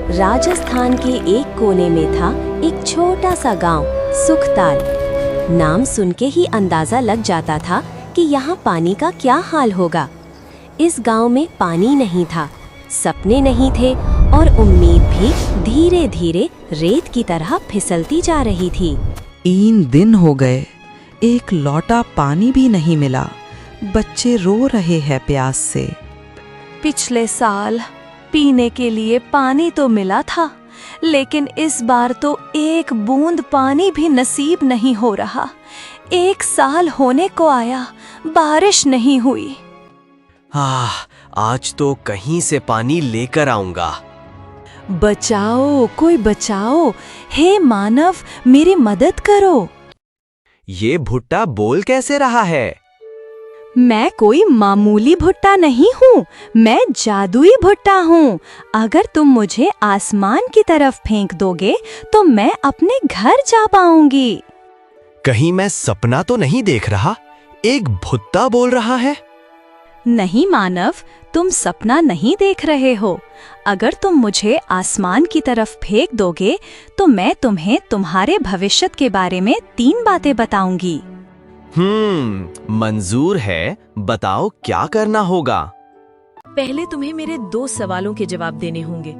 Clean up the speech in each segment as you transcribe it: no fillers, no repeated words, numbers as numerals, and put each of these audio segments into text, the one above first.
राजस्थान के एक कोने में था एक छोटा सा गांव, सुखताल। नाम सुन के ही अंदाजा लग जाता था कि यहाँ पानी का क्या हाल होगा। इस गांव में पानी नहीं था, सपने नहीं थे और उम्मीद भी धीरे धीरे रेत की तरह फिसलती जा रही थी। 3 दिन हो गए, एक लौटा पानी भी नहीं मिला। बच्चे रो रहे हैं प्यास से। पिछले साल पीने के लिए पानी तो मिला था, लेकिन इस बार तो एक बूंद पानी भी नसीब नहीं हो रहा। 1 साल होने को आया, बारिश नहीं हुई। आज तो कहीं से पानी लेकर आऊंगा। बचाओ, कोई बचाओ, हे मानव, मेरी मदद करो। ये भुट्टा बोल कैसे रहा है? मैं कोई मामूली भुट्टा नहीं हूँ, मैं जादुई भुट्टा हूँ। अगर तुम मुझे आसमान की तरफ फेंक दोगे तो मैं अपने घर जा पाऊंगी। कहीं मैं सपना तो नहीं देख रहा? एक भुट्टा बोल रहा है। नहीं मानव, तुम सपना नहीं देख रहे हो। अगर तुम मुझे आसमान की तरफ फेंक दोगे तो मैं तुम्हें तुम्हारे भविष्य के बारे में 3 बातें बताऊंगी। मंजूर है, बताओ क्या करना होगा। पहले तुम्हें मेरे 2 सवालों के जवाब देने होंगे।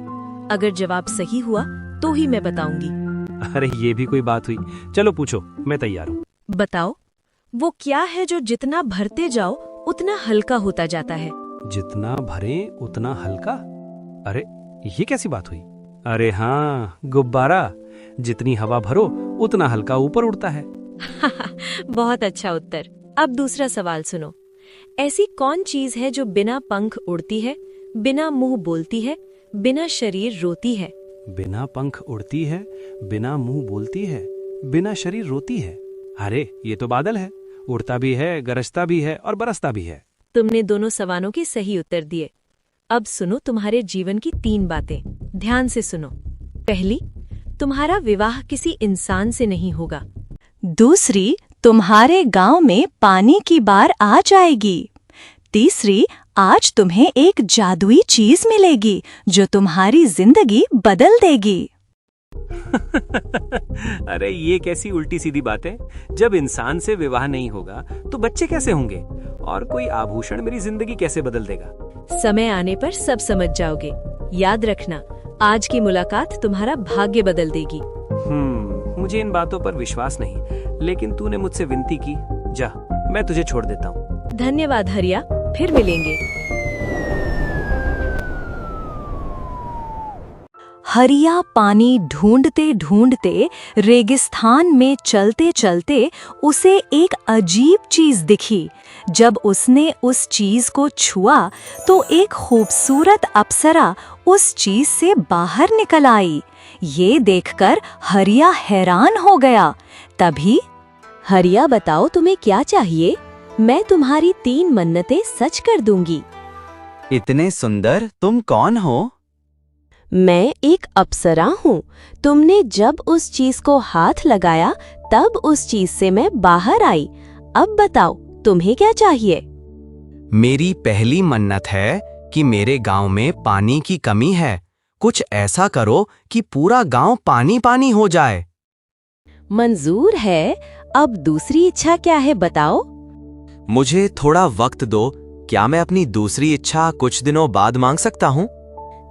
अगर जवाब सही हुआ तो ही मैं बताऊंगी। अरे ये भी कोई बात हुई। चलो पूछो, मैं तैयार हूँ। बताओ, वो क्या है जो जितना भरते जाओ उतना हल्का होता जाता है? जितना भरे उतना हल्का? अरे ये कैसी बात हुई? अरे हाँ, गुब्बारा। जितनी हवा भरो उतना हल्का ऊपर उड़ता है। बहुत अच्छा उत्तर। अब दूसरा सवाल सुनो। ऐसी कौन चीज है जो बिना पंख उड़ती है, बिना मुंह बोलती है, बिना शरीर रोती है? बिना पंख उड़ती है, बिना मुंह बोलती है, बिना शरीर रोती है। अरे ये तो बादल है। उड़ता भी है, गरजता भी है और बरसता भी है। तुमने दोनों सवालों के सही उत्तर दिए। अब सुनो तुम्हारे जीवन की 3 बातें। ध्यान से सुनो। पहली, तुम्हारा विवाह किसी इंसान से नहीं होगा। दूसरी, तुम्हारे गांव में पानी की बार आ जाएगी। तीसरी, आज तुम्हें एक जादुई चीज मिलेगी जो तुम्हारी जिंदगी बदल देगी। अरे ये कैसी उल्टी सीधी बात है? जब इंसान से विवाह नहीं होगा तो बच्चे कैसे होंगे? और कोई आभूषण मेरी जिंदगी कैसे बदल देगा? समय आने पर सब समझ जाओगे। याद रखना, आज की मुलाकात तुम्हारा भाग्य बदल देगी। मुझे इन बातों पर विश्वास नहीं, लेकिन तूने मुझसे विनती की। जा, मैं तुझे छोड़ देता हूँ। धन्यवाद हरिया, फिर मिलेंगे। हरिया पानी ढूंढते ढूंढते रेगिस्तान में चलते चलते उसे एक अजीब चीज दिखी। जब उसने उस चीज को छुआ तो एक खूबसूरत अप्सरा उस चीज से बाहर निकल आई। ये देखकर हरिया हैरान हो गया। तभी, हरिया बताओ तुम्हें क्या चाहिए? मैं तुम्हारी 3 मन्नतें सच कर दूंगी। इतने सुंदर, तुम कौन हो? मैं एक अप्सरा हूँ। तुमने जब उस चीज को हाथ लगाया तब उस चीज से मैं बाहर आई। अब बताओ तुम्हें क्या चाहिए? मेरी पहली मन्नत है कि मेरे गांव में पानी की कमी है। कुछ ऐसा करो कि पूरा गांव पानी पानी हो जाए। मंजूर है। अब दूसरी इच्छा क्या है बताओ? मुझे थोड़ा वक्त दो। क्या मैं अपनी दूसरी इच्छा कुछ दिनों बाद मांग सकता हूँ?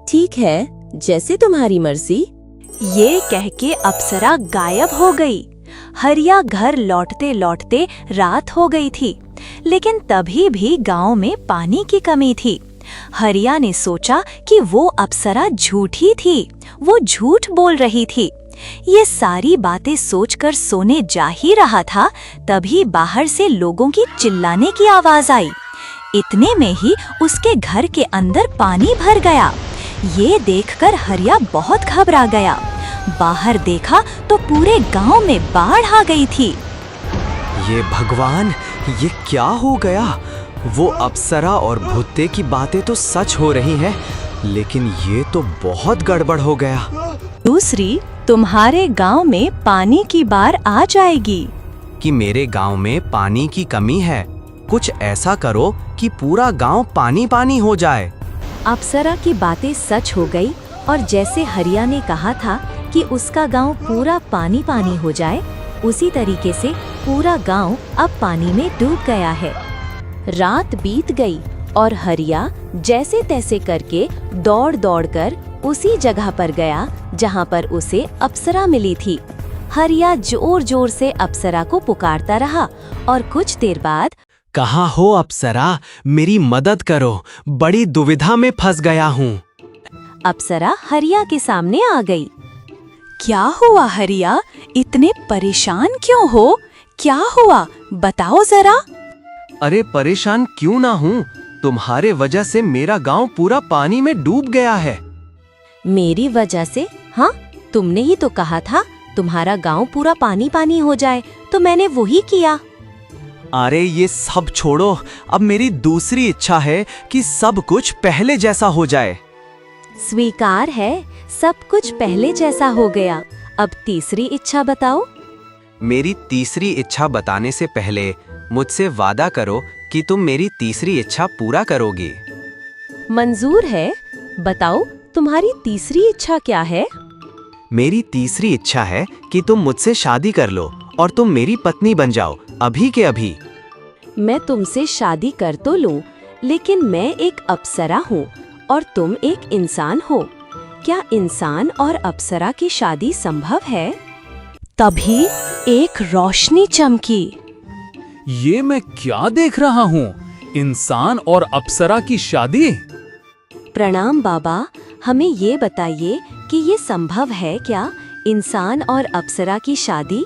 ठीक है, जैसे तुम्हारी मर्जी। ये कह के अप्सरा गायब हो गई। हरिया घर लौटते लौटते रात हो गई थी, लेकिन तभी भी गांव में पानी की कमी थी। हरिया ने सोचा कि वो अप्सरा झूठी थी, वो झूठ बोल रही थी। ये सारी बातें सोचकर सोने जा ही रहा था, तभी बाहर से लोगों की चिल्लाने की आवाज आई। इतने में ही उसके घर के अंदर पानी भर गया। ये देखकर हरिया बहुत घबरा गया। बाहर देखा तो पूरे गांव में बाढ़ आ गई थी। ये भगवान, ये क्या हो गया? वो अप्सरा और भुट्टे की बातें तो सच हो रही हैं, लेकिन ये तो बहुत गड़बड़ हो गया। दूसरी, तुम्हारे गांव में पानी की बार आ जाएगी। कि मेरे गांव में पानी की कमी है। कुछ ऐसा करो कि पूरा गांव पानी पानी हो जाए। अप्सरा की बातें सच हो गई और जैसे हरिया ने कहा था कि उसका गांव पूरा पानी पानी हो जाए, उसी तरीके से पूरा गांव अब पानी में डूब गया है। रात बीत गई और हरिया जैसे तैसे करके दौड़ दौड़ कर उसी जगह पर गया जहां पर उसे अप्सरा मिली थी। हरिया जोर जोर से अप्सरा को पुकारता रहा और कुछ देर बाद, कहाँ हो अप्सरा, मेरी मदद करो, बड़ी दुविधा में फंस गया हूँ। अप्सरा हरिया के सामने आ गई। क्या हुआ हरिया, इतने परेशान क्यों हो? क्या हुआ बताओ जरा। अरे परेशान क्यों ना हूँ, तुम्हारे वजह से मेरा गांव पूरा पानी में डूब गया है। मेरी वजह से? हाँ, तुमने ही तो कहा था तुम्हारा गांव पूरा पानी पानी हो जाए, तो मैंने वही किया। अरे ये सब छोड़ो, अब मेरी दूसरी इच्छा है कि सब कुछ पहले जैसा हो जाए। स्वीकार है, सब कुछ पहले जैसा हो गया। अब तीसरी इच्छा बताओ। मेरी तीसरी इच्छा बताने से पहले मुझसे वादा करो कि तुम मेरी तीसरी इच्छा पूरा करोगी। मंजूर है, बताओ तुम्हारी तीसरी इच्छा क्या है? मेरी तीसरी इच्छा है कि तुम मुझसे शादी कर लो और तुम मेरी पत्नी बन जाओ, अभी के अभी। मैं तुमसे शादी कर तो लूं, लेकिन मैं एक अप्सरा हूँ और तुम एक इंसान हो। क्या इंसान और अप्सरा की शादी संभव है? तभी एक रोशनी चमकी। ये मैं क्या देख रहा हूँ, इंसान और अप्सरा की शादी? प्रणाम बाबा, हमें ये बताइए कि ये संभव है क्या, इंसान और अप्सरा की शादी?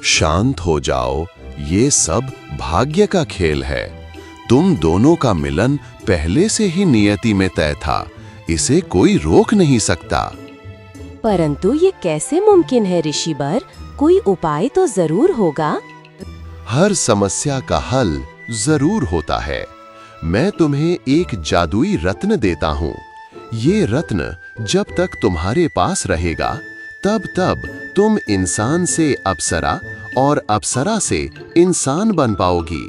शांत हो जाओ, ये सब भाग्य का खेल है। तुम दोनों का मिलन पहले से ही नियति में तय था, इसे कोई रोक नहीं सकता। परंतु ये कैसे मुमकिन है ऋषिवर? कोई उपाय तो जरूर होगा। हर समस्या का हल जरूर होता है। मैं तुम्हें एक जादुई रत्न देता हूँ। ये रत्न जब तक तुम्हारे पास रहेगा, तब तब तुम इंसान से अप्सरा और अप्सरा से इंसान बन पाओगी।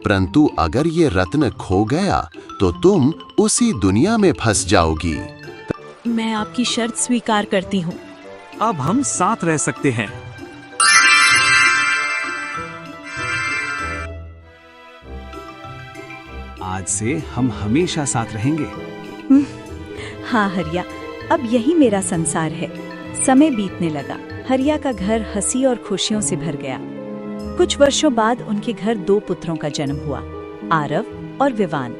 परंतु अगर ये रत्न खो गया तो तुम उसी दुनिया में फंस जाओगी। मैं आपकी शर्त स्वीकार करती हूँ। अब हम साथ रह सकते हैं। आज से हम हमेशा साथ रहेंगे। हाँ हरिया, अब यही मेरा संसार है। समय बीतने लगा। हरिया का घर हंसी और खुशियों से भर गया। कुछ वर्षों बाद उनके घर 2 पुत्रों का जन्म हुआ, आरव और विवान।